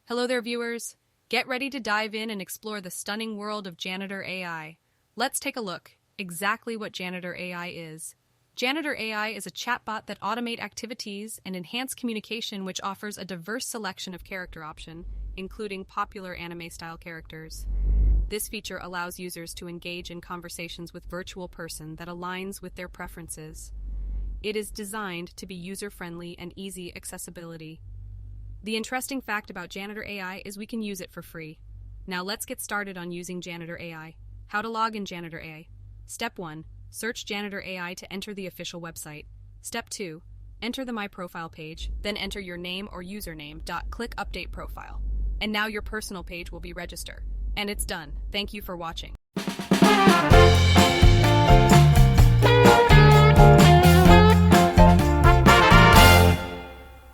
Hello there, viewers. Get ready to dive in and explore the stunning world of Janitor AI. Let's take a look exactly what Janitor AI is. Janitor AI is a chatbot that automates activities and enhance communication, which offers a diverse selection of character options, including popular anime-style characters. This feature allows users to engage in conversations with virtual person that aligns with their preferences. It is designed to be user-friendly and easy accessibility. The interesting fact about Janitor AI is we can use it for free. Now let's get started on using Janitor AI. How to log in Janitor AI. Step 1. Search Janitor AI to enter the official website. Step 2. Enter the My Profile page, then enter your name or username. Click Update Profile. And now your personal page will be registered. And it's done. Thank you for watching.